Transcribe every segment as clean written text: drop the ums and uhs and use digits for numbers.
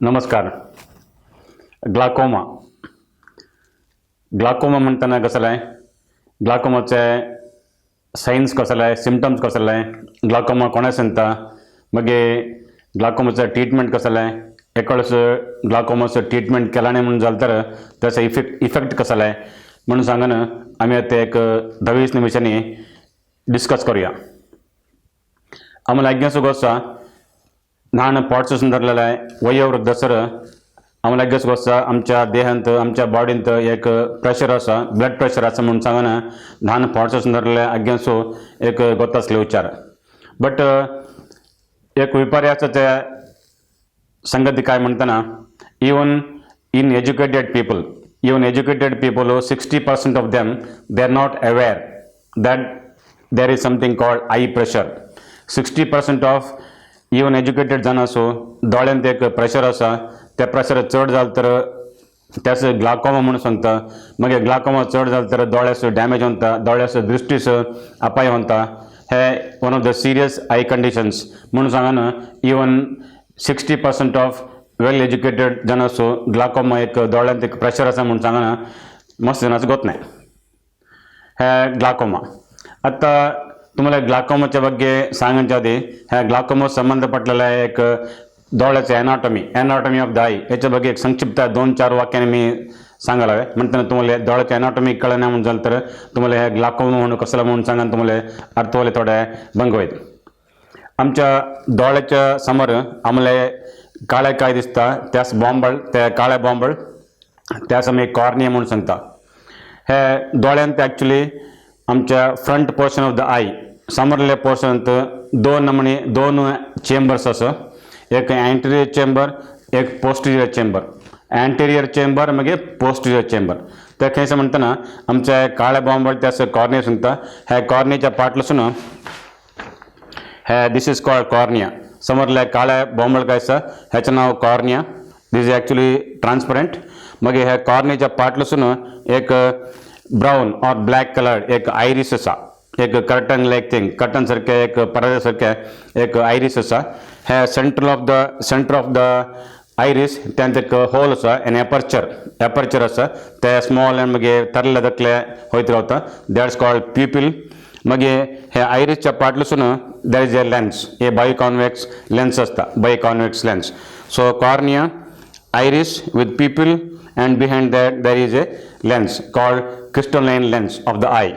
नमस्कार. ग्लाकोमा म्हणताना कसं आहे, ग्लाकोमाचे सायन्स कसं आहे, सिम्टम्स कसं आहे, ग्लाकोमा कोणा सांगता, मग ग्लाकोमाचं ट्रीटमेंट कसं आहे, एकळस ग्लाकोमाचं ट्रीटमेंट केला नाही म्हणून झालं तर त्याचा इफेक्ट कसा आहे म्हणून सांगणं आम्ही आता एक 10-20 निमिषांनी डिस्कस करूया. आम्हाला अज्ञासू गोष्ट लहान पॉट्स संदर्भलेला आहे, वयोवृद्ध सर आम्हाला अज्ञास गोष्ट आमच्या देहांत आमच्या बॉडींत एक प्रेशर असा, ब्लड प्रेशर असं म्हणून सांगणं लहान पॉट्स संदर्भले अज्ञासू एक गोष्ट असले विचार. बट एक विपर्याचं त्या संगती काय म्हणताना, even in educated people 60% of them, they are not aware that there is something called eye pressure. 60% of even educated जण असो दोळ्यांत एक प्रेशर असा, त्या प्रेशर चढ झालं तर त्यास ग्लाकोमा म्हणून सांगता. मग ग्लाकोमा चढ झालं तर दोळ्यास डॅमेज होता, दोळ्यास दृष्टीस अपाय होता. हे one of the serious eye conditions म्हणून सांगा. इवन 60% ऑफ वेल एज्युकेटेड जण असो ग्लाकोमा एक दोळ्यांत एक प्रेशर असा म्हणून सांगा मस्त जणांचं गोत नाही. हे ग्लाकोमा. आता तुम्हाला ग्लाकोमाच्या ಬಗ್ಗೆ सांगायच्या आधी ह्या ग्लाकोमा संबंधपटलेला एक डोळ्याचे ॲनाटॉमी ऑफ द आय याच्या ಬಗ್ಗೆ एक संक्षिप्त 2-4 वाक्याने मी सांगायला हवे. म्हणताना तुम्हाला डोळ्याचे ॲनाटॉमी कळलं नाही म्हणून झालं तर तुम्हाला ह्या ग्लाकोमा म्हणून कसला म्हणून सांगा तुम्हाला अर्थवाले थोड्या भंग होईल. आमच्या डोळ्याच्या समोर आम्हाला काळ्या काय दिसता, त्यास बॉम्बळ, त्या काळ्या बॉम्बळ त्यास आम्ही कॉर्निया म्हणून सांगता. हे डोळ्यांत ॲक्च्युली आमच्या फ्रंट पोर्शन ऑफ द आय समोरल्या पोर्शनात दोन चेंबर्स असं, एक अँटेरियर चेंबर, एक पोस्टिरियर चेंबर. अँटेरियर चेंबर मग पोस्टिरियर चेंबर. त्या खेळाचं म्हणताना आमच्या काळ्या बॉम्बळ त्यास कॉर्निया सांगता. ह्या कॉर्नियाच्या पाटलसून ह्या दिस इज कॉल्ड कॉर्निया. समोरल्या काळ्या बॉम्बळ काय असं ह्याचं नाव cornea. This is actually transparent. मग ह्या कॉर्नियाच्या पाटलसून एक ब्राउन और ब्लॅक कलर एक आयरिस असा, एक कर्टन लाईक थिंग, कर्टन सारख्या एक पडद्यासारख्या एक आयरिस असा. ह्या सेंटर ऑफ द आयरिस त्यांत एक होल असा, एन एपर्चर असा, त्या स्मॉल अँड मग तरल्या दकल्या होत रावता. That's called pupil. मग ह्या आयरिसच्या पाटलसून that is a lens, a biconvex lens असता, biconvex lens. So cornea, iris with pupil, and behind that there is a lens called crystalline lens of the eye.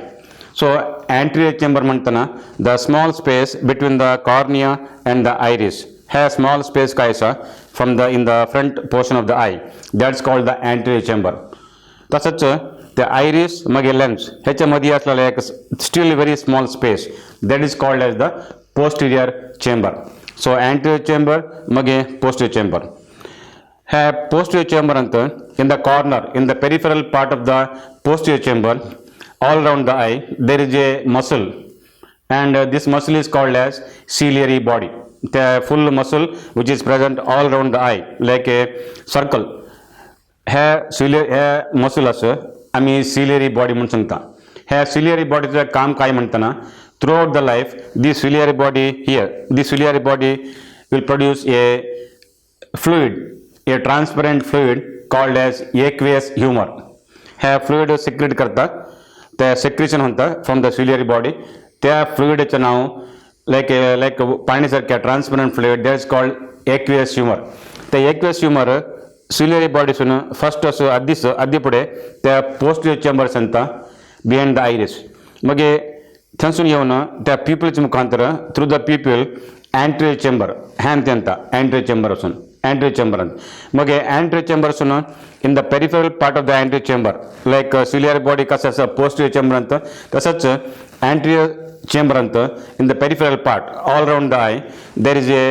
So anterior chamber म्हणताना the small space between the cornea and the iris has small space kaisa from the in the front portion of the eye, that's called the anterior chamber. तसंच the iris mug lens ह्याच्या मध्ये असलेला एक still very small space that is called as the posterior chamber. So anterior chamber mug posterior chamber. Have posterior chamber in the corner, in the peripheral part of the posterior chamber, all around the eye there is a muscle, and this muscle is called as ciliary body. The full muscle which is present all around the eye like a circle. Hey muscle असं आम्ही ciliary body म्हणून सांगता. ह्या ciliary bodyचं काम काय म्हणताना, throughout the life this ciliary body will produce a fluid, a transparent fluid called as aqueous humor. हे fluid secrete करता, त्या सेक्रेशन होता फ्रॉम द सिलियरी बॉडी. त्या फ्लुइडचं नाव लाईक पाण्यासारख्या transparent fluid, that is called aqueous humour. त्या aqueous humour ciliary बॉडीसून फर्स्ट असं आधी पुढे त्या पोस्टिरियर चेंबर सांगता बिहाइंड द आयरिस. मग थंसून येऊन त्या प्युपिलच्या मुखांतर through the pupil anterior chamber हॅन त्यांता अँटेरियर चेंबर असून anterior chamber. मग anterior chamber असून in the peripheral part of the anterior chamber like ciliary body कसं असं posterior chamber अंत, तसंच anterior chamber अंत in the peripheral part all around the eye there is a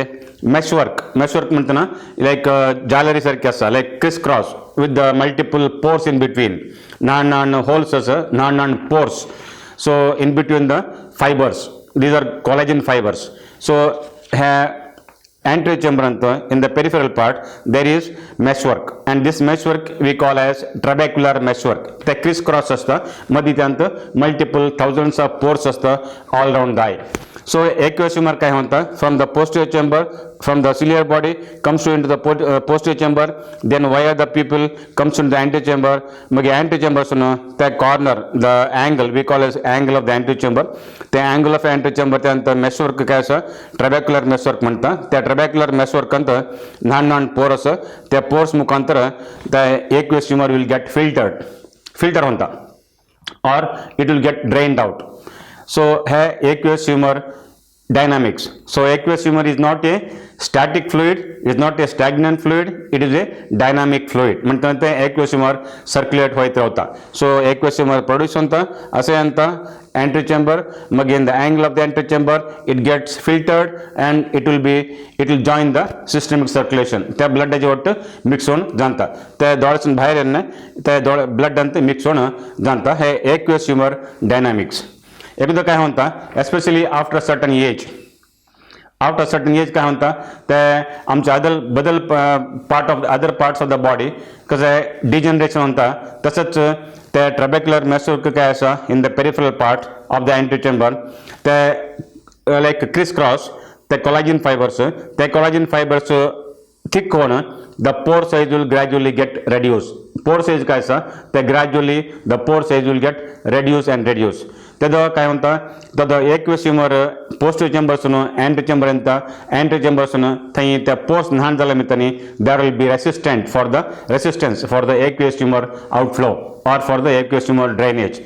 meshwork म्हणताना like जालरी सारखी असं like criss cross with the multiple pores in between, लहान holes असं लहान pores. So in between the fibers, these are collagen fibers. So anterior chamber in the peripheral part there is meshwork, and this meshwork we call as trabecular meshwork. The criss cross असतं, मध्ये त्यांत multiple thousands of pores असतं all around the eye. So aqueous humor काय म्हणता, from the posterior chamber, from the ciliary body comes to into the posterior chamber, then via the pupil comes into the anterior chamber. मग anterior chamber सुन त्या corner, the angle we call as angle of the anterior chamber, त्या angle of anterior chamber त्यानंतर meshwork काय असं trabecular meshwork म्हणता. त्या trabecular meshwork अंत लहान pores त्या pores मुखांतर the aqueous humor will get filter होता or it will get drained out. So है aqueous humor dynamics. So aqueous humor is not a static fluid, is not a stagnant fluid, it is a dynamic fluid. म्हणते aqueous humor circulate होते होता. So aqueous humor produce होता असे अंता anterior chamber, mug in the angle of the anterior chamber it gets filtered and it will join the systemic circulation. त्या blood जे वाटतं mix होऊन जाणता. त्या डोळ्यातून बाहेर येणं त्या blood अंत mix होऊन जाणता. हे aqueous humor dynamics. एकदा काय म्हणता, एस्पेशली आफ्टर सर्टन एज काय म्हणता, ते आमच्या बदल other parts of the body कसं आहे डिजनरेशन म्हणता. तसंच ते ट्रबेक्युलर मेसवर्क काय असा in the peripheral part of the anterior chamber ते लाईक क्रिस क्रॉस ते कोलाजन फायबर्स थिक होणं the pore size will gradually get reduced. Pore size काय असा ते gradually the pore size will get reduce. तेव्हा काय म्हणता तर aqueous humor posterior chamber सुन anterior chamber अंता anterior chamber सुन थई त्या pores लहान झाल्या मितनी there will be resistance for the aqueous humor outflow or for the aqueous humor drainage.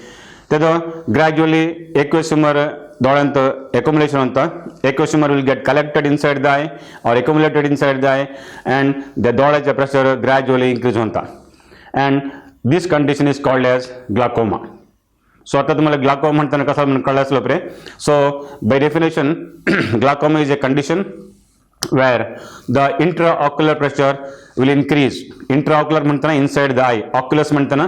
तेव्हा gradually aqueous humor डोळ्यांत accumulation होता. aqueous humor will get collected inside the eye or accumulated inside the eye and the डोळ्याचा pressure gradually increase होता. And this condition is called as glaucoma. So आता तुम्हाला glaucoma म्हणताना कसं कळलं असलं रे. So by definition glaucoma is a condition where the intraocular pressure will increase. Intraocular म्हणताना inside the eye, oculus म्हणताना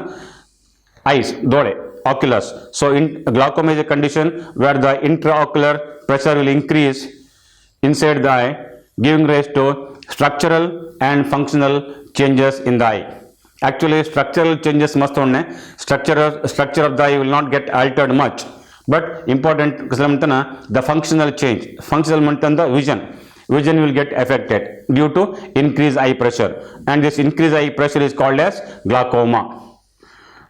eyes डोळे oculus. So glaucoma is a condition where the intraocular pressure will increase inside the eye, giving rise to structural and functional changes in the eye. Actually structural changes must होणे. Structure of the eye will not get altered much, but important कसं म्हणताना the functional म्हणताना vision will get affected due to increased eye pressure, and this increased eye pressure is called as glaucoma.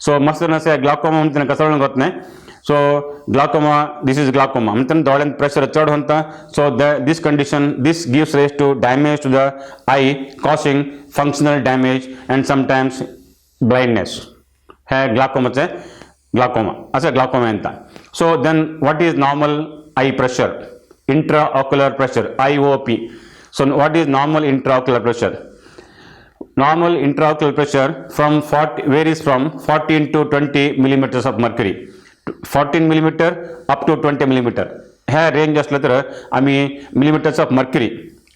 So मस्त नसे glaucoma म्हणताना कसं होत नाही. So glaucoma, this is glaucoma म्हणताना डोळ्यांत pressure चढ होता. So this gives rise to damage to the eye, causing functional damage and sometimes blindness. है glaucoma असं glaucoma म्हणता. So then what is normal eye pressure? Intraocular pressure, IOP. So what is normal intraocular pressure? Normal intraocular pressure varies from 14 to 20 millimeters of mercury. 14 millimeter up to 20 millimeter. ह्या range असलं तर आम्ही millimeters of mercury.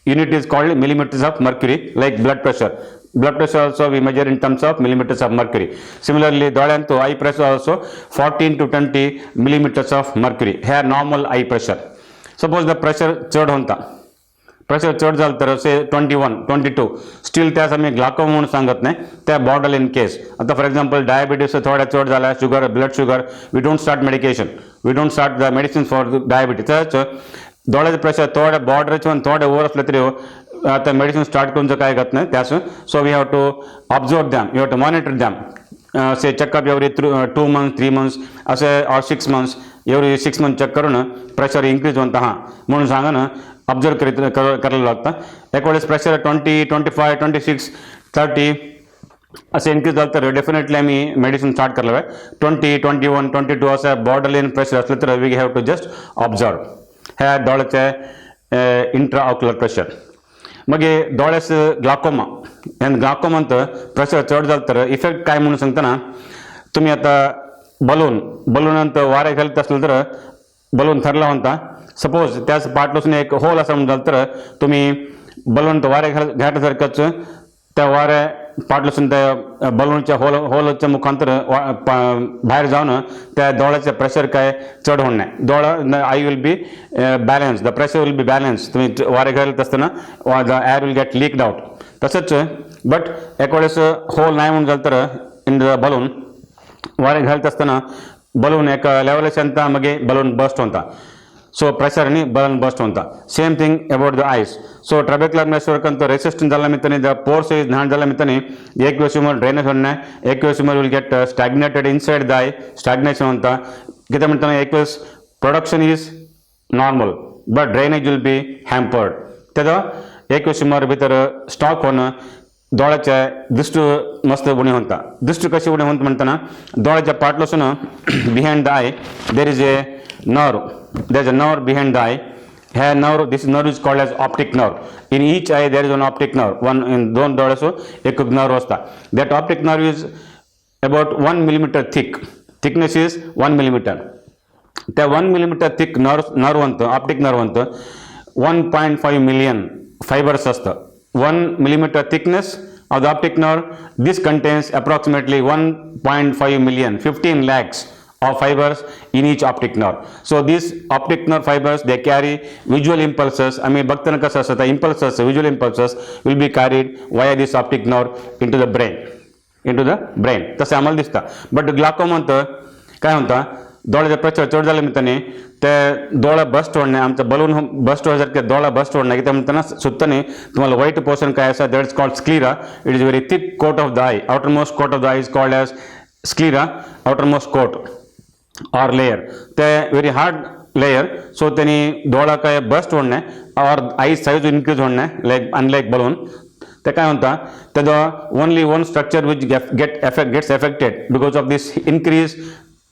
Unit is called millimeters of mercury, like blood pressure. Blood pressure also we measure in terms of millimeters of mercury. Similarly, डोळ्यांत eye pressure also 14 to 20 millimeters of mercury. ह्या normal eye pressure. Suppose the pressure चढ होता. Pressure चढ झालं तर से 21, 22 steel त्या समय ग्लाकोमा म्हणून सांगत नाही. त्या बॉर्डरलाइन केस. आता फॉर एक्झाम्पल डायबिटीस थोड्या चढ झाला, sugar, blood sugar, we don't start medication, we don't start the medicine for diabetes. डोळ्याचं प्रेशर थोड्या बॉर्डरच्या थोड्या ओव्हर असलं तरी आता मेडिसिन स्टार्ट करून काय घेत नाही त्यास. So we have to observe them, you have to monitor them. Say checkup every 2 months 3 months असे और 6 months एवरी 6 months चेक करून प्रेशर इन्क्रीज होता हां म्हणून सांगा ना ऑब्झर्व करायला लागतं. एक वेळेस प्रेशर 20, 25, 26, 30 असे इन्क्रीज झालं तर डेफिनेटली आम्ही मेडिसिन स्टार्ट करायला पाहिजे. 20, 21, 22 असं बॉर्डर लाईन प्रेशर असलं तर we have to just observe. ह्या डोळ्याचे इंट्राऑक्युलर प्रेशर. मग हे डोळ्यास ग्लाकोमा आणि ग्लाकोमांत प्रेशर चढ झालं तर इफेक्ट काय म्हणून सांगताना तुम्ही आता बलून वारे घालत असलं तर बलून थरला होता. सपोज त्याच पार्टपासून एक होल असं म्हणून झालं तर तुम्ही बलून वारे घाटल्यासारखंच त्या वाऱ्या पार्टपासून त्या बलूनच्या होलच्या मुखांतर बाहेर जाऊन त्या डोळ्याचं प्रेशर काय चढ होणार नाही. डोळा I will be balance, the pressure will be balance. तुम्ही वारे घालत असताना the air will get leaked out. तसंच बट एक वेळेस होल नाही म्हणून झालं तर इन द बलून वारे घालत असताना बलून एक लेवलच्या अंता मग बलून बस्ट होता. ಸೊ ಪ್ರೆಷರ್ನಿ ಬಲನ್ ಬಸ್ಟ್ ಅಂತ same thing about the eyes so trabecular network ಅಂತ ರೆಸಿಸ್ಟೆನ್ಸ್ ಜಲ್ಲ ಮಿತ್ತನಿ ದ ಪೋರ್ಸ್ ಇಸ್ ನಾನ್ ಜಲ್ಲ ಮಿತ್ತನಿ ಏಕ್ವೇಸಿಮಲ್ ಡ್ರೈನೇಜ್ ಹೊನ್ನೆ aqueous humour will get stagnated inside the eye stagnation ಅಂತ ಕಿತ ಮಿತ್ತನೆ aqueous production is normal but drainage will be hampered teda aqueous humour भीतर स्टॉक होन दोळाचे दिष्ट मस्त बुणी होता दिष्ट कशी बुणी होत म्हणताना दोळाच्या पाटलोसून behind the eye there is a nerve behind the eye this nerve is called as optic nerve in each eye there is an optic nerve one in दोन डोळ्यासो एक nerve असता that optic nerve is about 1 millimeter thickness is 1 millimeter त्या 1 millimeter thick nerve ಅಂತ optic nerve ಅಂತ 1.5 million fibers असतं 1 millimeter thickness of the optic nerve this contains approximately 1.5 million 15 lakhs of fibers in each optic nerve so these optic nerve fibers they carry visual impulses बघताना कसं असतं impulses visual impulses will be carried via this optic nerve into the brain तसं आम्हाला दिसतं but glaucoma ಅಂತ काय म्हणता डोळ्याचं pressure चढ झालं म्हणताने ते डोळा बस्ट होणे आमचं बलून बस्ट होण्यासारखे डोळा बस्ट होणे की म्हणताना सुत्ताने तुम्हाला व्हाईट पोर्शन काय असं that is called sclera it is very thick coat of the eye outer most coat of the eye is called as sclera outer most coat और लेयर ते very hard layer so त्यांनी डोळा काय burst होणे और eye size increase होणे like unlike balloon ते काय म्हणता त्याचं only one structure which gets affected because of this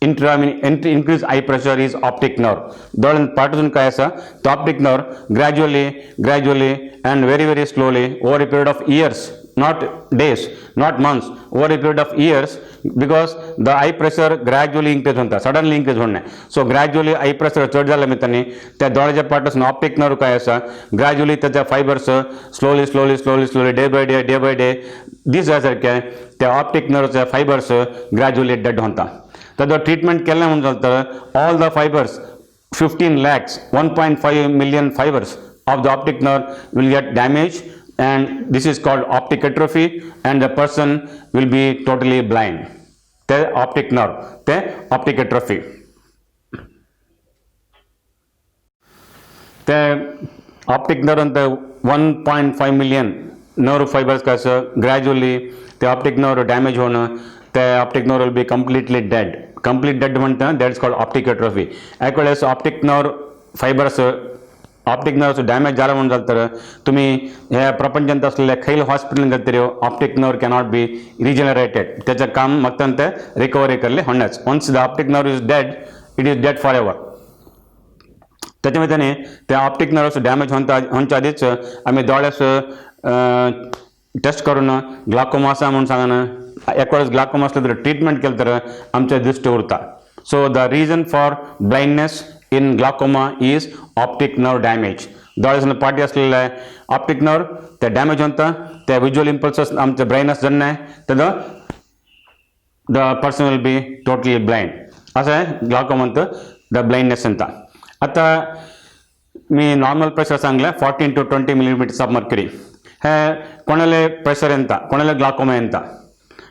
increase eye pressure is optic nerve dolan partition काय असा तो optic nerve gradually and very slowly over a period of years not days not months over a period of years because the eye pressure gradually increase होता suddenly increase होणे so gradually eye pressure चढ झाला मित्रांनी त्या डोळ्याच्या पार्टसन optic nerve काय असा gradually त्याच्या fibers slowly day by day this सारखे त्या optic nerve च्या fibers gradually dead होता तर ट्रीटमेंट केलं म्हणून चालतं all the fibres 15 lakhs 1.5 million fibers of the optic nerve will get damaged and this is called optic atrophy and the person will be totally blind the optic nerve the optic atrophy the optic nerve and the 1.5 million nerve fibers कसं gradually the optic nerve damage होणं the optic nerve will be completely dead म्हणतात that is called optic atrophy ऐकल्यास optic nerve fibers optic nerve damage झाला म्हणून झालं तुम्ही ह्या प्रपंचात असलेल्या खैल hospital जातरी optic nerve cannot be regenerated त्याचं काम मग ते रिकव्हरी करले होण्याच once the optic nerve is dead it is dead forever त्याच्यामध्ये त्या ऑप्टिक नर्व्स डॅमेज होण्याच्या आधीच आम्ही डोळ्यास टेस्ट करून ग्लाकोमा असा म्हणून सांगा एकवेळेस ग्लाकोमा असलं तर ट्रीटमेंट केलं तर आमच्या दृष्टी उरता so the reason for blindness in glaucoma is optic nerve damage डोळ्यासन पाठी असलेलं ऑप्टिक नर्व ते डॅमेज होतं त्या व्हिज्युअल इम्पल्सेस आमच्या ब्रेनस जण आहे तर the person will be totally blind असं आहे ग्लाकोमा म्हणतं द ब्लाइंडनेस ಅಂತ आता मी नॉर्मल प्रेशर सांगलं 14 to 20 millimeters of mercury हे कोणाला प्रेशर ಎಂತ कोणाला ग्लाकोमा ಎಂತ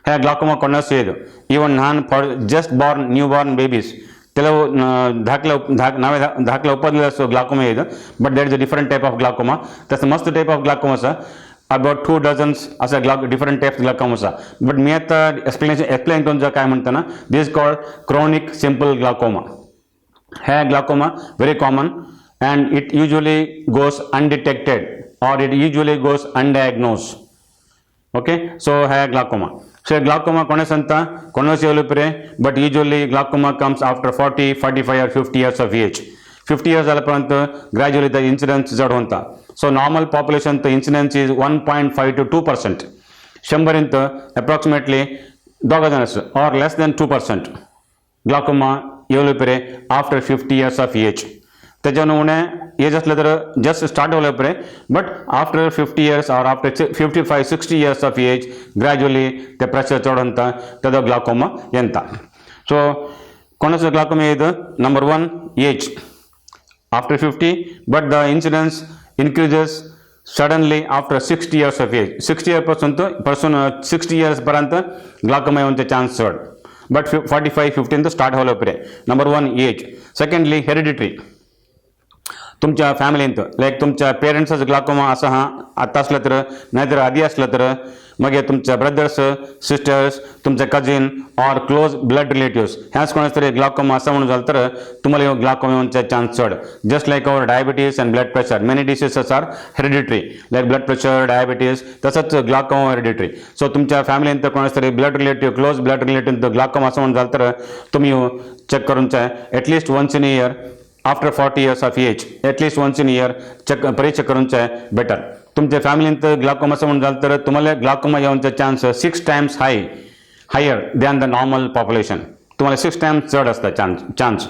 हे ग्लाकोमा कोणास ಇದು ಈವನ್ ನಾನು for just born new born babies ಕೆಲವು ನಾವೇ ದಾಖಲೆ ಉಪದಿಲ್ಲ ಗ್ಲಾಕೋಮಾ ಇದು but there is a different type of glaucoma तसं मस्त टाइप ऑफ ग्लाकोमा सा अबाउट 2 डझन्स असा डिफरंट टाइप्स ग्लाकोमा सा बट मी आता एक्सप्लेन करून काय म्हणतो ना this called chronic simple glaucoma है glaucoma very common and it usually goes undetected or it usually goes undiagnosed okay so है glaucoma so glaucoma कोणेस ಅಂತ कोणेस ಹೇಳುತ್ತಾರೆ but usually glaucoma comes after 40 45 or 50 years of age 50 years झाल्यापर्यंत gradually the incidence जड होता so normal population the incidence is 1.5 to 2% 100 इंत approximately दोघजणस or less than 2% glaucoma येवले after 50 years of age त्याच्यामुळे age असलं तर जस्ट स्टार्ट होले but after 50 years और after 55-60 years of age gradually ते प्रेशर चढ तद ग्लाकोमा ಎಂತ सो कोणाचं ग्लाकोमा ಇದು number 1 age after 50 but the incidence increases suddenly after 60 years of age 60 years person 60 years पर्यंत ग्लाकोमा येऊनचे चान्स चढ but 45-50 तो स्टार्ट होलो परे नंबर 1 एज सेकंडली हेरिडिटरी तुमच्या फॅमिलींत लाईक तुमच्या पेरेंट्सच ग्लाकोमा असं हां आत्ता असलं तर नाहीतर आधी असलं तर मग तुमच्या ब्रदर्स सिस्टर्स तुमचे cousin or close blood relatives ह्याच कोणाच तरी ग्लाकोमा असं म्हणून झालं तर तुम्हाला ग्लाकोमा येऊनचे चान्स चढ. Just like our diabetes and blood pressure many diseases are hereditary like blood pressure diabetes तसंच ग्लाकोमा हेरिडिटरी. सो तुमच्या फॅमिलींत कोणाच तरी blood relative close blood relative glaucoma असं म्हणून झालं तर तुम्ही चेक करूनचे at least once in a year after 40 years of age at least once in year परीक्षा करूनचे बेटर. तुमच्या फॅमिलींत ग्लाकोमा असं म्हणून झालं तर तुम्हाला ग्लाकोमा येऊनचे chance 6 times higher than the normal population. तुम्हाला 6 times चढ असतं chance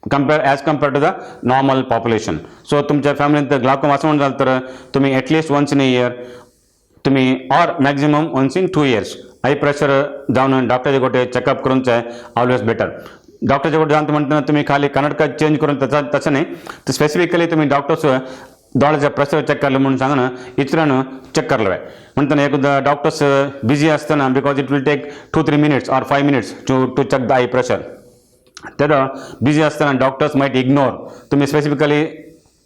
as compare to the normal population. So तुमच्या फॅमिलींत ग्लाकोमा असं म्हणून झालं तर तुम्ही at least once in a year तुम्ही or maximum once in 2 years eye pressure जाऊन डॉक्टरचे गोटे चेकअप करूनचे ऑलवेज बेटर. डॉक्टरच्या गोटे जाऊन म्हणताना तुम्ही खाली कर्नाटक चेंज करून तसं नाही तर स्पेसिफिकली तुम्ही डॉक्टर्स डोळ्याचं प्रेशर चेक करलं म्हणून सांगा इतरांना चेक करलं आहे म्हणताना एकदा डॉक्टर्स बिझी असताना because it will take 2-3 minutes or 5 minutes to check the eye pressure. तर बिझी असताना डॉक्टर्स माईट इग्नोर तुम्ही स्पेसिफिकली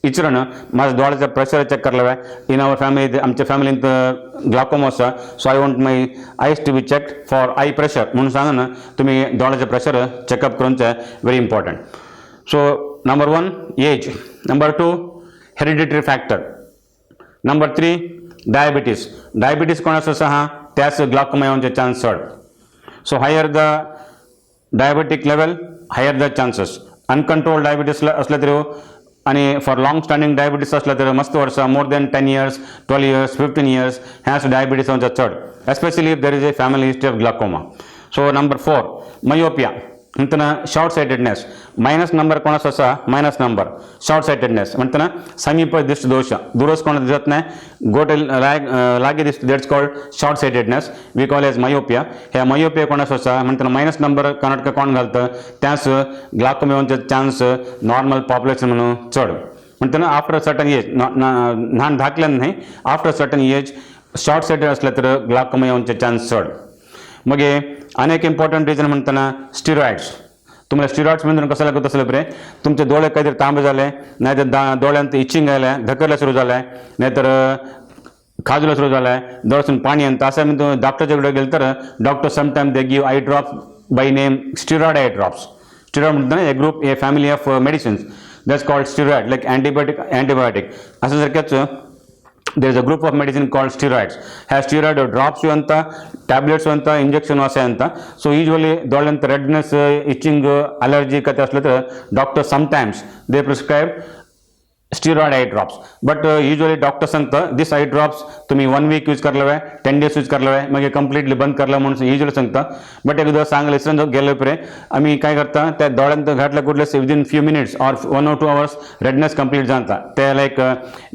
इचरणं माझं डोळ्याचं प्रेशर चेक करलं आहे इन आवर फॅमिली आमच्या फॅमिलीत ग्लाकोमा असा so I want my eyes to be check for eye pressure म्हणून सांगा ना तुम्ही डोळ्याचं प्रेशर चेकअप करूनचं आहे very important. So number 1 age, number 2 hereditary factor, number 3 diabetes कोणाचं असं हां त्याच ग्लाकोमा येऊनचे चान्स चढ. So higher the diabetic level higher the chances. Uncontrol diabetes असलं तरी आणि फॉर लॉंग स्टँडिंग डायबिटीस असलं तर मस्त वर्ष more than 10 years 12 years 15 years ह्याच डायबिटीस येऊनचा चढ especially if there is a family history of glaucoma. So number 4 मयोपिया म्हणताना शॉर्ट साइटेडनेस. मायनस नंबर कोणाचा असा मायनस नंबर शॉर्ट साइटेडनेस म्हणताना समीप दृष्टी दोष दूरच कोणा दिसत नाही गोटे लागे दिसते that's called short sightedness we call as myopia. ह्या मयोपिया कोणाचा असा म्हणताना मायनस नंबर कर्नाटक कोण घालतं त्याच ग्लाकोमा येऊनचे चान्स नॉर्मल पॉप्युलेशन म्हणून चढ. म्हणताना आफ्टर सर्टन एज लहान धाकल्यान नाही after certain age short sighted असलं तर ग्लाकोमा येऊनचे चान्स चढ. मग अनेक इम्पॉर्टंट रिजन म्हणताना स्टिरॉइड्स. तुम्हाला स्टिरॉइड्स म्हणून कसं लागत असलं बरे तुमचे डोळे काहीतरी तांबे झाले नाहीतर डोळ्यांत इचिंग आलं धकरला सुरू झालं आहे नाहीतर खाजूला सुरू झालं आहे डोळ्यातून पाणी आणतं असं मी तुम्ही डॉक्टरच्याकडे गेलं तर doctor sometime they give eye drops by name steroid eye drops. Steroid म्हणताना a group a family of medicines that's called steroid like antibiotic असं सारख्याच there is a group of medicine called steroids. ह्या steroid drops ಅಂತ tablets ಅಂತ injection ಅಸೆ ಅಂತ. So usually ದೊಳ್ಳಂತ redness itching allergy ಕತೆ असलं तर doctor sometimes they prescribe steroid eye drops. But usually doctor सांगतं दिस आई ड्रॉप्स तुम्ही 1 week यूज करलं आहे 10 days यूज करलं आहे मग हे कम्प्लिटली बंद करलं म्हणून युजली सांगतं. बट एकदा सांगलं इसं गेलं परे आम्ही काय करता त्या डोळ्यांत घातलं कुठलं within few minutes or 1 or 2 hours redness complete जाता ते लाईक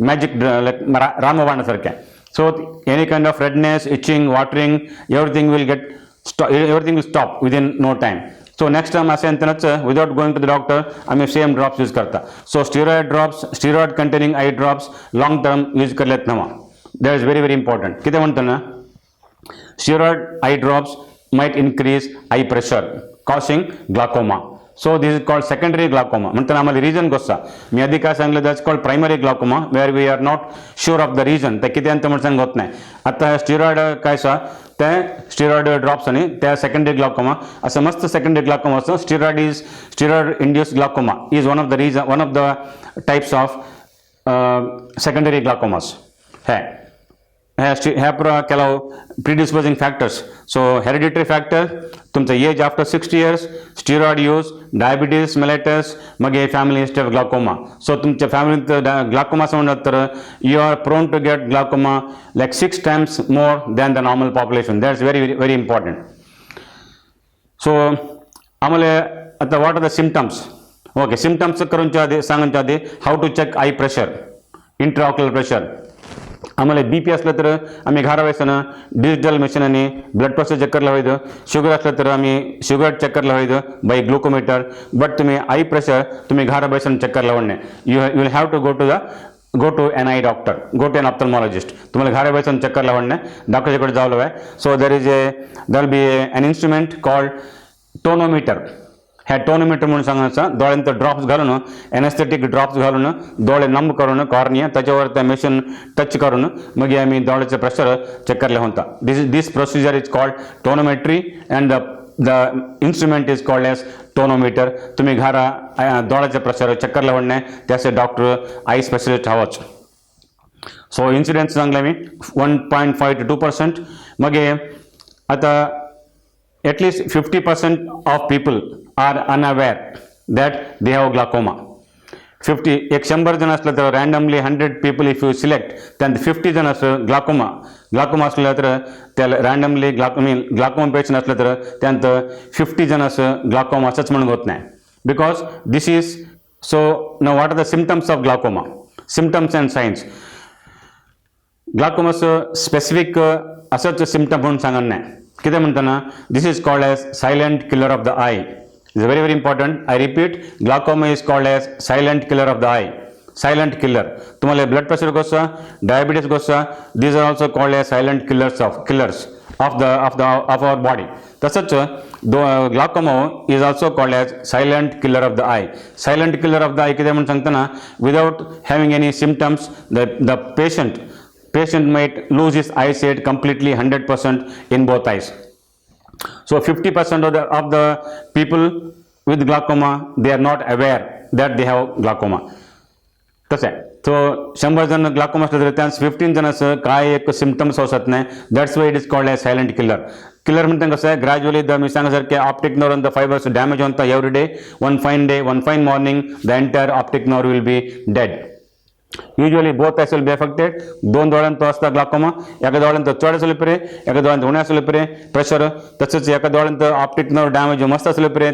मॅजिक लाईक रामबाणासारख्या. So any kind of redness itching watering everything will stop within no time. So next time असे अंतनच without going to the doctor आम्ही same drops use करता. So steroid containing eye drops long term use करलेत नवा that is very important. किती म्हणतो ना steroid eye drops might increase I pressure causing glaucoma. So this is called secondary glaucoma. म्हणताना आम्हाला reason गोसा मी आधी काय सांगलं that's called primary glaucoma where we are not sure of the reason ते किती अंत म्हणून होत नाही. आता स्टिरॉइड काय सा त्या स्टिरॉइड ड्रॉप्स आणि त्या सेकंडरी ग्लाकोमा असं मस्त सेकंडरी ग्लाकोमा असं steroid induced glaucoma is one of the types of secondary glaucomas. ह्या ಕೆಲವು predisposing factors. So hereditary factor तुमचं age after 60 years steroid use diabetes mellitus मग हे family history of glaucoma. So तुमच्या फॅमिलीत ग्लाकोमा असं म्हणतात तर you are prone to get glaucoma like 6 times more than the normal population. That's very important. So आम्हाला आता what are the symptoms. Okay symptoms करूनच्या आधी सांगायच्या आधी how to check eye pressure intraocular pressure. आम्हाला बीपी असलं तर आम्ही घरावायचं डिजिटल मशीनने ब्लड प्रेशर चेक करलं पाहिजे. शुगर असलं तर आम्ही शुगर चेक करलं पाहिजे बाय ग्लुकोमीटर. बट तुम्ही आई प्रेशर तुम्ही घराबायचं चेक करलं म्हणणे you will have to go to an eye doctor go to an ophthalmologist. तुम्हाला घराबायचं चेक करलं म्हणणे डॉक्टरच्याकडे जावलं आहे. So there will be an instrument called tonometer. हे टोनोमीटर म्हणून सांगायचं डोळ्यांत ड्रॉप्स घालून एनेस्थेटिक ड्रॉप्स घालून डोळे नंब करून कॉर्निया त्याच्यावर त्या मशीन टच करून मग आम्ही डोळ्याचं प्रेशर चेक करले होता. This procedure is called tonometry and the instrument is called as tonometer. तुम्ही घरा डोळ्याचं प्रेशर चेक करले होणे त्याचे डॉक्टर आई स्पेशलिस्ट हवंच. सो इन्सिडेंट्स सांगले मी 1.5 to 2%. मग आता at least 50% of people are unaware that they have glaucoma. 50 एक 100 जण असलं तर randomly 100 people if you select then 50 जण असं ग्लाकोमा असलं तर त्याला रँडमली ग्लाकोमा पेशंट असलं तर त्यांत 50 जण असं ग्लाकोमा असंच म्हणून होत नाही. Because this is so no what are the symptoms of glaucoma, symptoms and signs. ग्लाकोमाचं स्पेसिफिक असंच सिम्पटम म्हणून सांगणार नाही. किती म्हणताना this is called as silent killer of the eye. Is very very important. I repeat, glaucoma is called as silent killer of the eye. Silent killer. तुम्हाला blood pressure गोसा, diabetes गोसा, these are also called as silent killers of our body. तसंच glaucoma is also called as silent killer of the eye. Silent killer of the eye किती म्हणून सांगताना without having any symptoms the patient might lose his eyesight completely 100% in both eyes. So 50% of the people with glaucoma they are not aware that they have glaucoma. तसं आहे. तो 100 जण glaucoma असलं तर त्यांचं 15 जणांचं काय एक सिम्पटम्स होत नाही. That's why it is called as silent killer. Killer म्हणते कसं आहे ग्रॅज्युअली मी सांगासारखे optic nerve the fibres damage होता every day. One fine morning the entire optic nerve will be dead. Usually both eyes will be affected. दोन डोळ्यांत असता ग्लाकोमा. एका डोळ्यांत चढ असले परे एका डोळ्यांत उणे असले परे प्रेशर. तसंच एका डोळ्यांत ऑप्टिक नर्व डॅमेज मस्त असले परे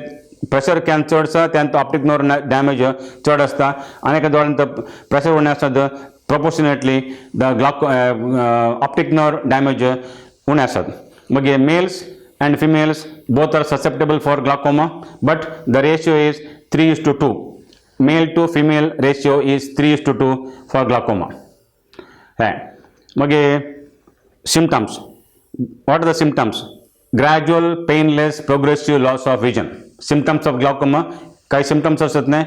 प्रेशर कॅन चढसा त्यांत ऑप्टिक नर्व डॅमेज चढ असता. आणि एका डोळ्यांत प्रेशर उणे असतात proportionately the optic nerve damage उणे असतात. मग males and females both are susceptible for glaucoma but the ratio is 3:2. Male to female ratio is 3:2 for glaucoma. मग symptoms. What are the symptoms? Gradual, painless, progressive loss of vision. Symptoms of glaucoma. काही symptoms असत नाही.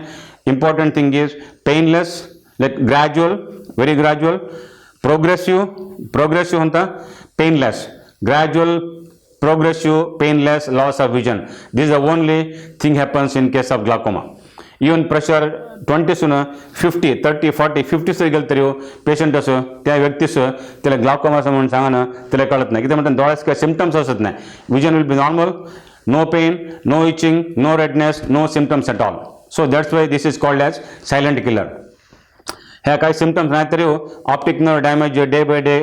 Important thing is painless, like gradual, very gradual. Progressive होता painless. Gradual, progressive, painless loss of vision. This is the only thing happens in case of glaucoma. Even pressure 20 50 30 40 50 sir गेलं तरी patient असं त्या व्यक्तीचं त्याला glaucoma असं म्हणून सांगणं त्याला कळत नाही. किती म्हणतात डोळ्यात काय सिम्पटम्स असत नाही. Vision will be normal, no pain, no itching, no redness, no symptoms at all. So that's why this is called as silent killer. ह्या काही सिम्पटम्स नाही तरी optic nerve damage day by day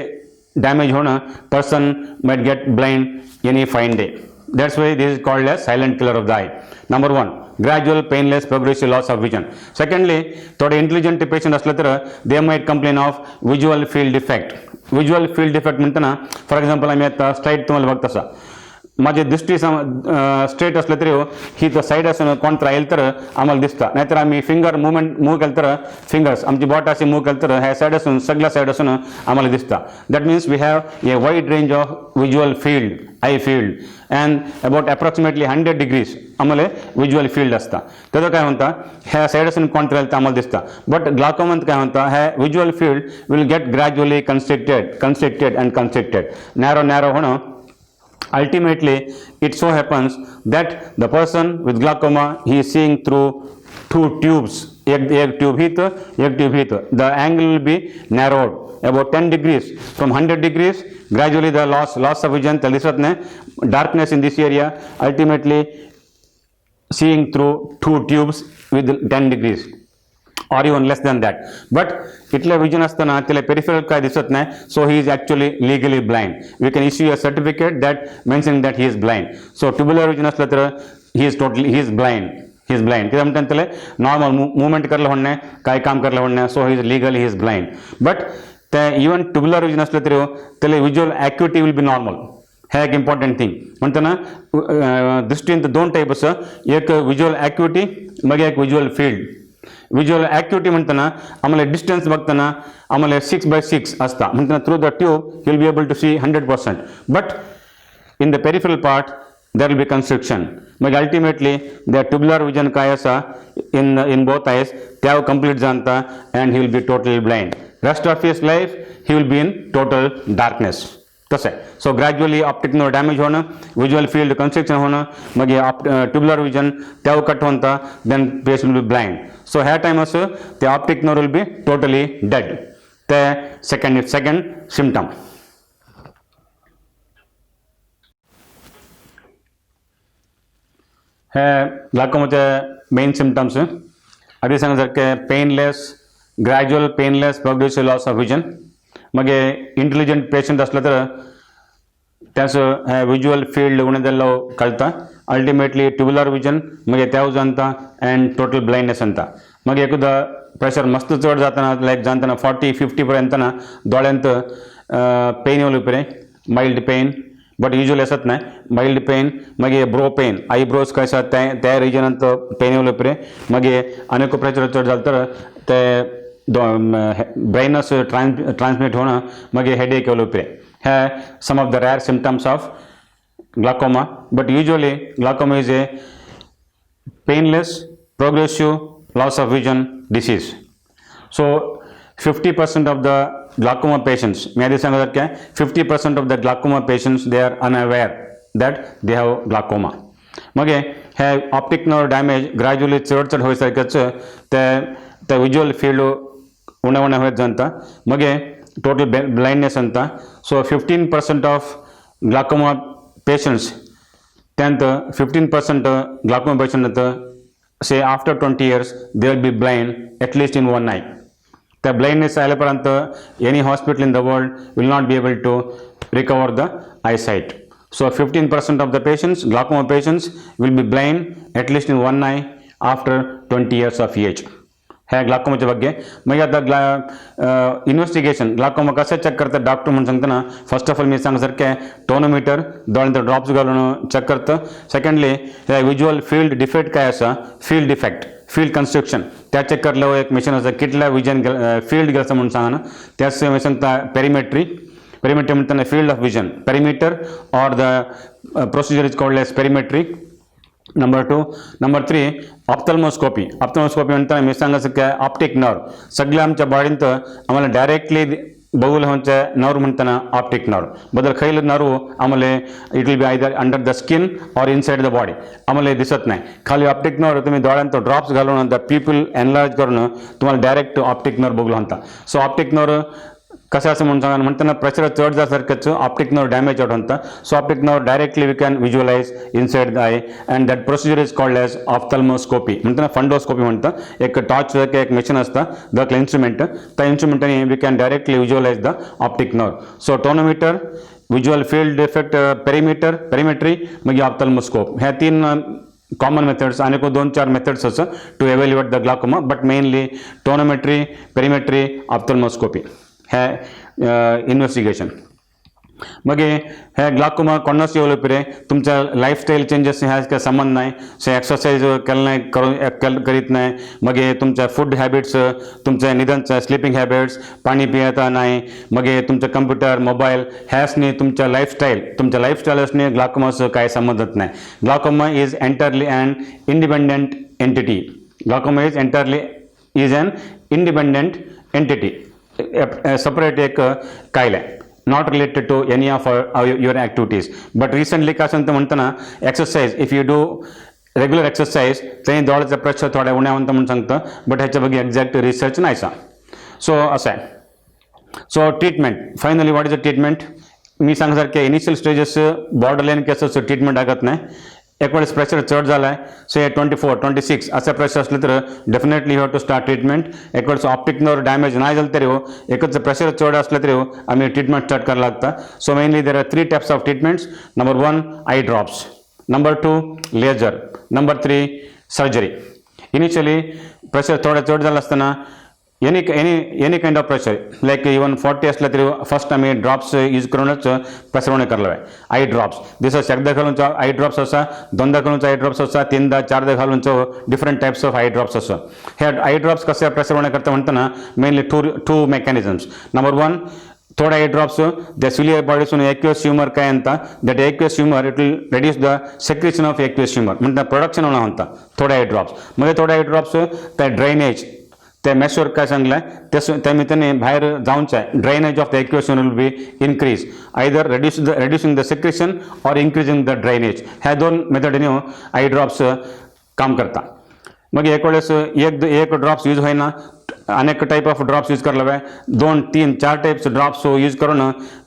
damage होणं person might get blind any fine day. That's why this is called as silent killer of the eye. Number 1, gradual, painless, progressive loss of vision. Secondly, थोडे intelligent patient असलं तर they might complain of visual field defect. Visual field defect म्हणताना for example आम्ही आता slide तुम्हाला बघत असा माझी दृष्टी स्ट्रेट असलं तरी ही तर साईड असून कोणतं राहील तर आम्हाला दिसतं. नाहीतर आम्ही फिंगर मूव्ह केलं तर फिंगर्स आमची बॉट अशी मूव्ह केलं तर ह्या साईड असून सगळ्या साईड असून आम्हाला दिसतं. That means we have a wide range of visual field, eye field and about approximately 100 degrees आम्हाला विज्युअल फील्ड असतं. त्याचं काय म्हणता ह्या साईड असून कोणतं राहील तर आम्हाला दिसतं. बट ग्लाकोमात काय म्हणता ह्या visual field will get gradually constricted and constricted narrow होणं. Ultimately, it so happens that the person with glaucoma he is seeing through two tubes. एक tube हित, एक tube हित. The angle will be narrowed about 10 degrees. From 100 degrees, gradually the loss of vision त्याला दिसत नाही. Darkness in this area. Ultimately, seeing through two tubes with 10 degrees. Or even less than that. But इथलं vision असताना त्याला peripheral काय दिसत नाही. So he is actually legally blind. We can issue a certificate that mentioning that he is blind. So tubular vision असलं तर ही is blind. किती म्हणतात त्याला नॉर्मल मुवमेंट करलं म्हणणे काय काम करलं म्हणणे. So he is legally he is blind. But त्या इवन ट्युब्युलर विजन असलं तरी त्याला visual acuity will be normal. हे एक इम्पॉर्टंट थिंग म्हणताना दृष्टींत 2 टाईप असं एक विज्युअल ॲक्युटी मग एक विज्युअल फील्ड. विज्युअल ॲक्युटी म्हणताना आम्हाला डिस्टन्स बघताना आम्हाला 6/6 असता म्हणताना through the tube you will be able to see 100%. But in the peripheral part there will be constriction. But ultimately, the tubular vision काय असा in both eyes, त्या complete जाणता and he will be totally blind. Rest of his life, he will be in total darkness. तसं आहे. So gradually optic nerve damage होणं, visual field constriction होणं, मग tubular vision त्या cut होणता, then patient will be blind. So ह्या time असं the optic nerve will be totally dead. The second symptom. हे ग्लाकोमाचे main symptoms आधी सांगण्यासारखे painless gradual painless progressive loss of vision. मग intelligent patient असलं तर त्याचं हे विज्युअल फील्ड उणेदೆಲ್ಲೋ कळता अल्टिमेटली ट्युबुलर विजन मग त्याव जाणता अँड टोटल ब्लाइंडनेस अंता. मग एकदा प्रेशर मस्त चढ जाताना लाईक जाणताना 40-50 पर्यंतना दोळ्यांत पेन येऊ उपरे माइल्ड पेन बट युजली असत नाही माइल्ड पेन मग ब्रो पेन आयब्रोज कशा त्या रिजन अंत पेन येऊ उपरे मग अनेक प्रेशर चढ झालं तर ते ब्रेनस ट्रान्समिट होणं मग हेडेक येऊ उपरे. हे some of the rare symptoms of glaucoma, but usually glaucoma is a painless progressive loss of vision disease. So 50% of the glaucoma patients, may I say that 50% of the glaucoma patients they are unaware that they have glaucoma. मग हे optic nerve damage gradually चढ होईसारखंच ते visual field उणे होत जाणता मग total blindness अंता. So 15% of glaucoma patients, 15% glaucoma patient say after 20 years they will be blind at least in one eye. The blindness आल्यापर्यंत any hospital in the world will not be able to recover the eyesight. So 15% of the patients, glaucoma patients, will be blind at least in one eye after 20 years of age. ह्या ग्लाकोमाच्या ಬಗ್ಗೆ मग आता investigation glaucoma कसं check करतात doctor म्हणून सांगताना first of all मी सांगसारखे टोनोमीटर दोळ्यांत ड्रॉप्स घालून चेक करतं. सेकंडली विज्युअल फील्ड डिफेक्ट काय असा फील्ड डिफेक्ट फील्ड कन्स्ट्रक्शन त्या चेक करल्यावर एक मशीन असं कितल्या विजन फील्ड गेलं म्हणून सांगा ना त्याच मी सांगता पेरिमेट्री म्हणताना field of vision perimeter or the procedure is called as perimetry. Number 2. Number 3 ophthalmoscopy म्हणताना मी सांगायचं काय ऑप्टिक नर्व सगळ्या आमच्या बॉडींत आम्हाला डायरेक्टली बघूला म्हणजे नर्व म्हणताना ऑप्टिक नर्व बदल खैल नर्व आम्हाला it will be either under the skin or inside the body आम्हाला दिसत नाही. खाली ऑप्टिक नर्व तुम्ही डोळ्यांत ड्रॉप्स घालून द पीपल एनलार्ज करून तुम्हाला डायरेक्ट ऑप्टिक नर्व बघलो म्हणता. सो ऑप्टिक नर्व कसं असं म्हणून सांगा म्हणताना प्रेशर चढ जासारखंच ऑप्टिक नर्व डॅमेज आउट होता. So optic nerve directly we can visualise inside the eye and that procedure is called as ophthalmoscopy म्हणताना फंडोस्कोपी म्हणतं एक टॉर्च एक मशीन असतं द इन्स्ट्रुमेंट त्या इन्स्ट्रुमेंटाने we can directly visualise the optic nerve. So tonometer visual field defect perimetry मग ophthalmoscope ह्या 3 common methods आणि 2-4 मेथड्स असं to evaluate the glaucoma but mainly tonometry perimetry ophthalmoscopy है इन्व्हेस्टिगेशन. मग हे glaucoma कोणास येऊ उपरे तुमच्या लाईफस्टाईल चेंजेस ह्या काय संबंध नाही से एक्सरसाइज केलं नाही करीत नाही मग तुमच्या फूड हॅबिट्स तुमच्या निदानच्या स्लीपिंग हॅबिट्स पाणी पिता नाही मग तुमचं कम्प्युटर मोबाईल ह्यासनी तुमच्या लाईफस्टाईलसने ग्लाकोमाचं काय संबंधच नाही. Glaucoma is entirely and independent entity. Glaucoma is an independent entity separate एक कायल आहे not related to any of your activities. But recently काय सांगतं म्हणताना exercise if you do regular exercise त्याने डोळ्याचं प्रेशर थोड्या उण्यावंत म्हणून सांगतं बट ह्याच्या बघे एक्झॅक्ट रिसर्च नाही सा. सो असं आहे. So treatment finally what is the treatment मी सांगसारखे इनिशियल स्टेजेस बॉर्डरलाईन केसेसचं ट्रीटमेंट लागत नाही. एक वेळेस प्रेशर चढ झाला आहे से 24-26 असं प्रेशर असलं तर definitely you have to start treatment. एक वेळेस ऑप्टिक नर्व डॅमेज नाही झालं तरी एकच प्रेशर चढ असलं तरी आम्ही ट्रीटमेंट स्टार्ट करायला लागतं. So mainly there are 3 types of treatments. Number 1 eye drops, number 2 laser, number 3 surgery. Initially pressure थोडं चढ झालं असताना any kind of pressure like even 40 असलं तरी फर्स्ट आम्ही ड्रॉप्स यूज करूनच प्रेशर करायला आहे. आई ड्रॉप्स दिस एकदा घालून आई ड्रॉप्स असा, दोनदा घालून आई ड्रॉप्स असा, 3दा 4दा घालून different types of eye drops असं. हे आई ड्रॉप्स कसे प्रेशर करता म्हणताना मेनली टू मेकॅनिझम्स. नंबर 1 थोडा eye drops the सिलियर बॉडीसून aqueous humour काय अंत that aqueous humour it will reduce the secretion of aqueous humour म्हणजे प्रोडक्शन होणार होता थोडा आय ड्रॉप्स म्हणजे थोडा आय ड्रॉप्स त्या ड्रेनेज त्या मेशवर्क काय सांगलाय त्या मित्रांनी बाहेर जाऊनच आहे drainage of the aqueous humour will be increase either reducing the secretion और इन्क्रीजिंग द ड्रेनेज ह्या दोन मेथडने आय ड्रॉप्स काम करता मग एक वेळेस एक ड्रॉप्स यूज होईना अनेक टाइप ऑफ ड्रॉप्स यूज करावे 2, 3, 4 टाइप्स ड्रॉप्स यूज करून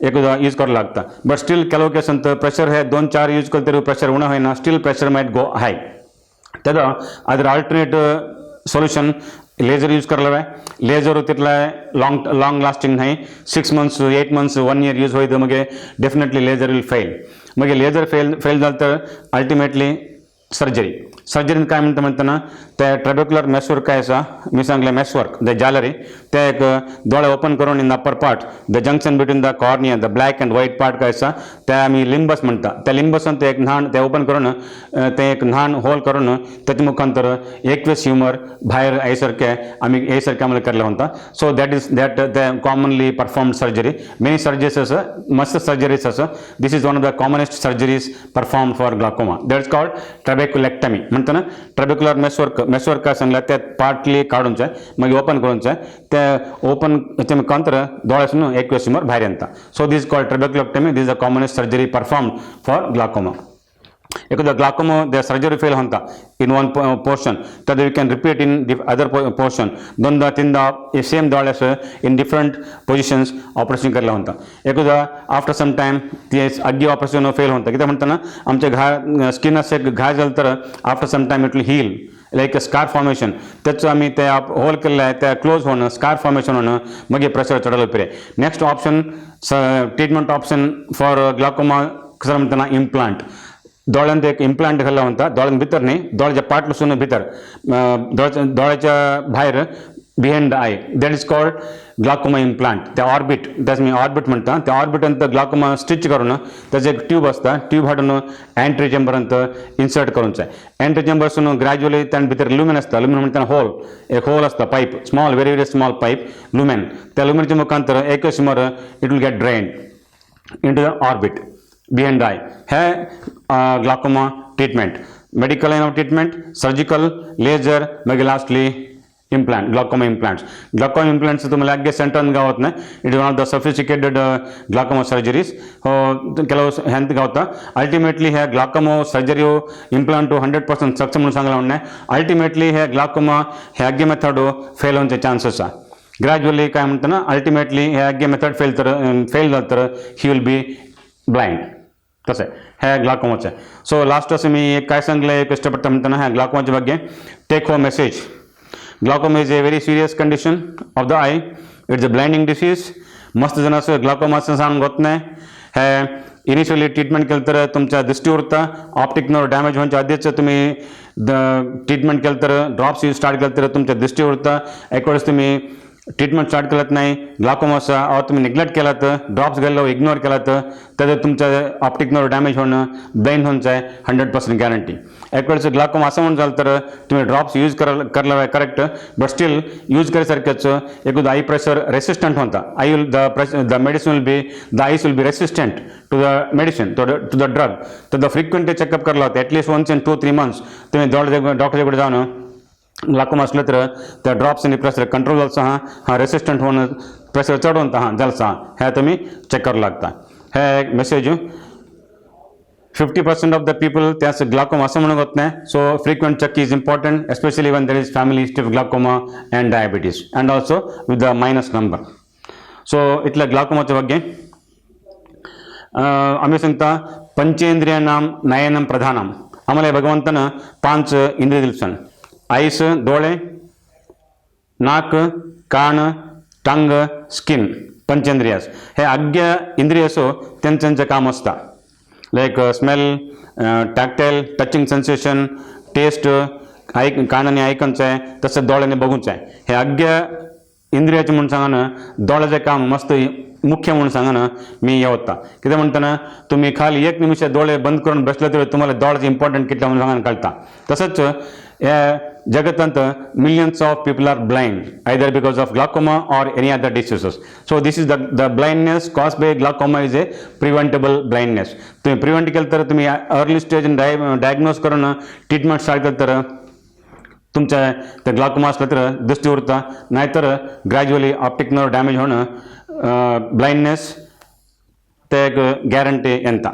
एकदा यूज करावं लागतं बट स्टील ಕೆಲವು ಕೇಸ್ ಅಂತ ಪ್ರೆಷರ್ ಹೇ 2-4 ಯೂಸ್ ಕಲ್ತಿರೋ ಪ್ರೆಷರ್ ಉಣ ಹೋಯ್ನ still pressure might go high त्यादा ಅದರ ಆಲ್ಟರ್ನೇಟ್ सॉल्यूशन लेजर यूज करलावे लेजर तितला लॉंग लास्टिंग नाही 6 मंथ्स 8 मंथ्स 1 year यूज होईत मग डेफिनेटली लेजर विल फेल मग लेजर फेल झालं तर अल्टिमेटली सर्जरी काय म्हणताना त्या ट्रॅबेक्युलर मेशवर्क काय असा मी सांगले मेशवर्क द जालरी त्या एक डोळे ओपन करून in the upper part the junction between the cornea the black and white part काय असा त्या आम्ही लिंबस म्हणता त्या लिंबस ते एक न्हाण ते ओपन करून ते एक न्हाण होल करून त्याच्या मुखांतर एक्वेस ह्यूमर बाहेर यासारखे आम्ही यासारखे आम्हाला करला होता so that the commonly performed surgery many surgeries असं मस्त सर्जरीज असं this is one of the commonest surgeries perform for glaucoma that is called trabeculectomy म्हणताना ट्रॅबेक्युलर मेशवर्क काय सांगला त्यात पार्टली काढूनच आहे मग ओपन करूनच आहे त्या ओपन याच्या मुखांतर डोळ्यासून एक्वेस ह्यूमर बाहेर येता so this called trabeculectomy this the commonest surgery performed for glaucoma एकदा ग्लाकोमा द सर्जरी फेल होता in one portion that we can repeat in the other portion दोनदा तीनदा सेम डोळ्यास इन डिफरंट पोजिशन्स ऑपरेशन करला होता एकदा after some time ते अग्गी ऑपरेशन फेल होता कित्याक म्हणताना आमच्या स्किन एक घाय झालं तर after some time it will heal like scar formation त्याचं आम्ही त्या होल केलेलं आहे त्या क्लोज होणं स्कार फॉर्मेशन होणं मग प्रेशर चढवलं पिरे next option treatment option for glaucoma कसं म्हणताना इम्प्लांट डोळ्यांत एक इम्प्लांट घालला होता डोळ्यां भितर नाही डोळ्याच्या पाटलसून भितर डोळ्याच्या बाहेर behind the I that is called glaucoma implant त्या ऑर्बिट त्याच मी ऑर्बिट म्हणता त्या ऑर्बिट अंत ग्लाकोमा स्टिच करून त्याचं एक ट्यूब असता ट्यूब हाडून एंट्री चेंबर अंत इन्सर्ट करूनच आहे एंट्री चेंबरसून ग्रॅज्युअली त्या भितर लुमेन असता लुमेन म्हणताना होल एक होल असता pipe small very very small pipe lumen त्या लुमेनच्या मुखांतर एकच humour it will get drained into the orbit behind the eye है glaucoma treatment medical line of treatment surgical laser मग लास्टली इम्प्लांट ग्लाकोमा इम्प्लांट्स तुम्हाला अगदी centre गावत नाही it is one of the sophisticated glaucoma surgeries ಕೆಲವು ಹೆಂತ गावता ultimately ह्या ग्लाकोमा सर्जरी इम्प्लांट 100% सक्सेस म्हणून सांगला उन्ने अल्टिमेटली ह्या ग्लाकोमा ह्या अग्गे मेथड फेल होण्याचे चान्सेस आहे ग्रॅज्युअली काय म्हणताना अल्टिमेटली ह्या अग्गे मेथड फेल झालं तर ही विल बी ब्लाइंड कसं आहे ह्या ग्लाकोमाचं सो लास्ट असं मी एक काय सांगलं एक इष्टपडतं म्हणताना ह्या ग्लाकोमाच्या ಬಗ್ಗೆ take home message glaucoma is a very serious condition of the eye it's a blinding disease मस्त जण असं ग्लाकोमाचं सांग होत नाही हे इनिशियली ट्रीटमेंट केलं तर तुमच्या दृष्टी उरता ऑप्टिक नर्व डॅमेज होण्याच्या आधीच तुम्ही ट्रीटमेंट केलं तर ड्रॉप्स यूज स्टार्ट केलं तर तुमच्या दृष्टी उरता एक वेळेस तुम्ही ट्रीटमेंट स्टार्ट केलं नाही ग्लाकोमाचा और तुम्ही निग्लेक्ट केला तर ड्रॉप्स गेलो इग्नोर केला तर त्याचं तुमचं ऑप्टिक नर्व डॅमेज होणं ब्लाइंड होण्याचं आहे 100% गॅरंटी एक वेळेस ग्लाकोमा असं म्हणून झालं तर तुम्ही ड्रॉप्स यूज करला आहे करेक्ट बट स्टील यूज करायसारख्याच एकदा आई प्रेशर रेसिस्टंट होता eye will the medicine will be the eyes will be resistant to the medicine to the drug तर द फ्रिक्वेंटली चेकअप करला होता ॲटलीस्ट 1 to 3 months तुम्ही डॉक्टरकडे जाऊन ग्लाकोमा असलं तर त्या ड्रॉप्स आणि प्रेशर कंट्रोल झालं हा रेसिस्टंट होणं प्रेशर चढवून झालं ह्या तुम्ही चेक करावं लागता हे एक मेसेज 50% ऑफ द पीपल त्याच ग्लाकोमा असं म्हणून होत नाही so frequent check is important especially when there is family history of glaucoma and diabetes and also with the minus number so इथल्या ग्लाकोमाच्या ಬಗ್ಗೆ आम्ही सांगता पंचेंद्रियानां नयनं प्रधानम आम्हाला भगवंतनं 5 इंद्रिय दिलसन आईस डोळे नाक कान टंग स्किन पंचेंद्रियास हे अग्गे इंद्रियसो त्यांचं काम असतं like smell tactile touching sensation taste कानाने ऐकणचं आहे तसं डोळ्याने बघूचं आहे हे अग्गे इंद्रियाचे म्हणून सांगा डोळ्याचं काम मस्त मुख्य म्हणून सांगणं मी हे होता कितें म्हणटना तुम्ही खाली एक निमिष डोळे बंद करून बसले तरी तुम्हाला डोळ्याचं इम्पॉर्टंट कितलें म्हणून सांगून कळटा. तसंच ह्या जगतांत millions of people are blind either because of glaucoma or any other diseases. So this is the blindness caused by glaucoma is a preventable blindness. तुम्ही प्रिव्हेंट केलं तर तुम्ही अर्ली स्टेज डायग्नोज करून ट्रीटमेंट स्टार्ट केलं तर तुमच्या ते glaucoma असलं तर दृष्टी उरता, नाहीतर ग्रॅज्युअली ऑप्टिक नर्व डॅमेज होणं ब्लाइंडनेस ते एक गॅरंटी येता.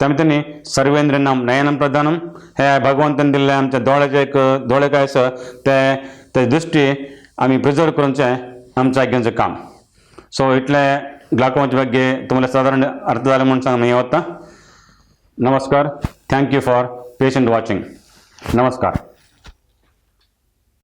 त्यामित्तानी सर्वेंद्रियाणां नयनं प्रधानं हे भगवंतान दिल्ले आमच्या डोळ्याचे एक डोळे काय आसा ते दृष्टी आमी प्रिजर्व करूनचें आमच्या आग्यांचें काम. सो इतले ग्लाकोमाचे बग्गे तुम्हाला साधारण अर्थ जाले म्हणून सांग मी होता. नमस्कार. Thank you for patient watching. नमस्कार.